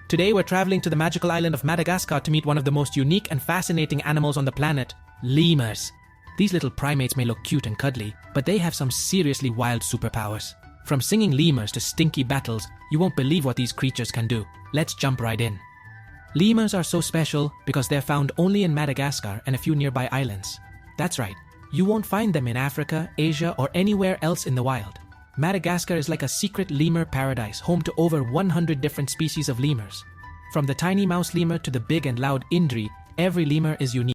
Today we're traveling to the magical island of Madagascar to meet one of the most unique and fascinating animals on the planet, lemurs. These little primates may look cute and cuddly, but they have some seriously wild superpowers. From singing lemurs to stinky battles, you won't believe what these creatures can do. Let's jump right in. Lemurs are so special because they're found only in Madagascar and a few nearby islands. That's right, you won't find them in Africa, Asia, or anywhere else in the wild. Madagascar is like a secret lemur paradise, home to over 100 different species of lemurs. From the tiny mouse lemur to the big and loud indri, every lemur is unique.